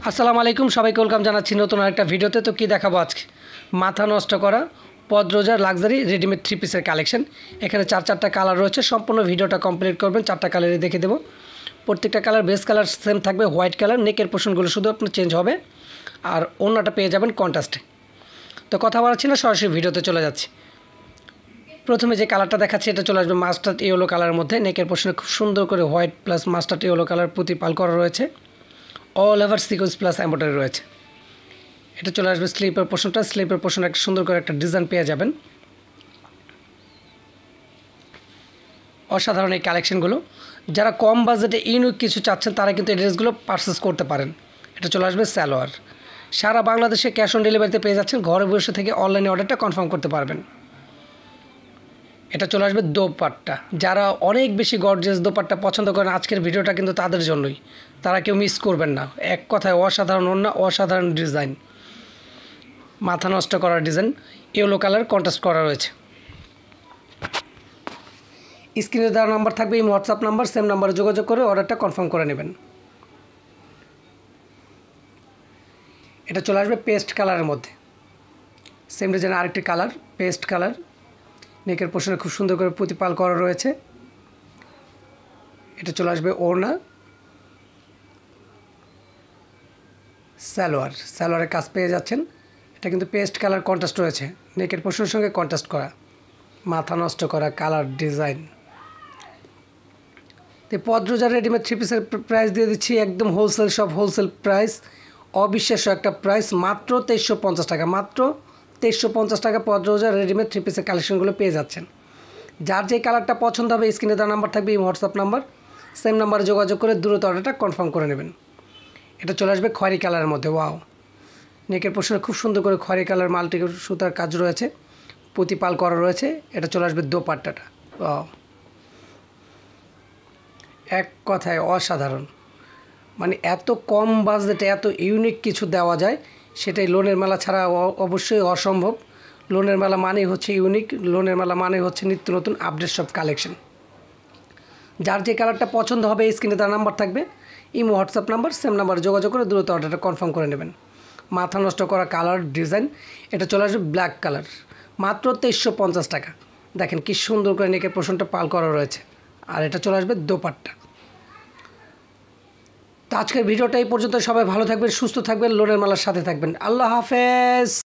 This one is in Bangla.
আসসালামু আলাইকুম, সবাইকে ওয়েলকাম জানাচ্ছি নতুন আরেকটা ভিডিওতে। তো কী দেখাবো আজকে? মাথা নষ্ট করা পদরোজার লাক্সারি রেডিমেড থ্রি পিসের কালেকশন। এখানে চারটা কালার রয়েছে। সম্পূর্ণ ভিডিওটা কমপ্লিট করবেন, চারটা কালারই দেখে দেবো। প্রত্যেকটা কালার বেস কালার সেম থাকবে, হোয়াইট কালার। নেকের পোর্শনগুলো শুধু আপনার চেঞ্জ হবে, আর ওড়নাটা পেয়ে যাবেন কন্ট্রাস্টে। তো কথা বলাচ্ছি না, সরাসরি ভিডিওতে চলে যাচ্ছি। প্রথমে যে কালারটা দেখাচ্ছি এটা চলে আসবে মাস্টার্ড ইয়েলো কালারের মধ্যে। নেকের পোর্শনে খুব সুন্দর করে white plus mustard yellow colour প্রতিপাল করা রয়েছে। All over sequence plus embroidery রয়েছে। এটা চলে আসবে স্লিপের পোর্শনটা। স্লিপের পোর্শনে একটা সুন্দর করে একটা ডিজাইন পেয়ে যাবেন। অসাধারণ এই কালেকশনগুলো। যারা কম বাজেটে ইউনিক কিছু চাচ্ছেন তারা কিন্তু এই ড্রেসগুলো পারচেস করতে পারেন। এটা চলে আসবে সালোয়ার। সারা বাংলাদেশে ক্যাশ অন ডেলিভারিতে পেয়ে যাচ্ছেন। ঘরে বসে থেকে অনলাইনে অর্ডারটা কনফার্ম করতে পারবেন। এটা চলে আসবে দোপাট্টা। যারা অনেক বেশি গর্জিয়াস দোপাট্টা পছন্দ করেন, আজকের ভিডিওটা কিন্তু তাদের জন্যই। তারা কেউ মিস করবেন না। এক কথায় অসাধারণ ওড়না, অসাধারণ ডিজাইন, মাথা নষ্ট করার ডিজাইন। ইয়েলো কালার কন্ট্রাস্ট করা রয়েছে। স্ক্রিনে দেওয়া নাম্বার থাকবে, এই হোয়াটসঅ্যাপ নাম্বার, সেম নাম্বারে যোগাযোগ করে অর্ডারটা কনফার্ম করে নেবেন। এটা চলে আসবে পেস্ট কালারের মধ্যে। সেম ডিজাইন আরেকটি কালার, পেস্ট কালার। নেকের পোর্শনে খুব সুন্দর করে প্রতিপাল করা রয়েছে। এটা চলে আসবে ওড়না, সালোয়ার। সালোয়ারের কাজ পেয়ে যাচ্ছেন। এটা কিন্তু পেস্ট কালার কন্ট্রাস্ট রয়েছে, নেকের পোর্শনের সঙ্গে কন্ট্রাস্ট করা, মাথা নষ্ট করা কালার ডিজাইন। তো পদরোজার রেডিমেড থ্রি পিসের প্রাইস দিয়ে দিচ্ছি একদম হোলসেল, সব হোলসেল প্রাইস। অবিশ্বাস্য একটা প্রাইস, মাত্র 2350 টাকা। মাত্র 2350 টাকা পদরোজার রেডিমেড থ্রি পিসের কালেকশনগুলো পেয়ে যাচ্ছেন। যার যে কালারটা পছন্দ হবে স্ক্রিনে দেওয়া নাম্বার থাকবে, এই হোয়াটসঅ্যাপ নাম্বার, সেম নাম্বারে যোগাযোগ করে দ্রুত অর্ডারটা কনফার্ম করে নেবেন। এটা চলে আসবে খয়েরি কালারের মধ্যে। ওয়াও, নেকের পোর্শনে খুব সুন্দর করে খয়েরি কালার মাল্টি সুতার কাজ রয়েছে, প্রতিপাল করা রয়েছে। এটা চলে আসবে দোপাট্টাটা। ওয়াও, এক কথায় অসাধারণ। মানে এত কম বাজেটে এত ইউনিক কিছু দেওয়া যায়, সেটাই লোনের মেলা ছাড়া অবশ্যই অসম্ভব। লোনের মেলা মানেই হচ্ছে ইউনিক, লোনের মেলা মানে হচ্ছে নিত্য নতুন আপডেট সব কালেকশন। যার যে কালারটা পছন্দ হবে স্ক্রিনে তার নাম্বার থাকবে, ইমো হোয়াটসঅ্যাপ নাম্বার, সেম নাম্বারে যোগাযোগ করে দ্রুত অর্ডারটা কনফার্ম করে নেবেন। মাথা নষ্ট করা কালার ডিজাইন। এটা চলে আসবে ব্ল্যাক কালার, মাত্র 2350 টাকা। দেখেন কি সুন্দর করে নেকের পোর্শনটা পাল করা রয়েছে, আর এটা চলে আসবে দোপাট্টা। তো আজকের ভিডিওটা এই পর্যন্ত। সবাই ভালো থাকবেন, সুস্থ থাকবেন, লোনের মেলার সাথে থাকবেন। আল্লাহ হাফেজ।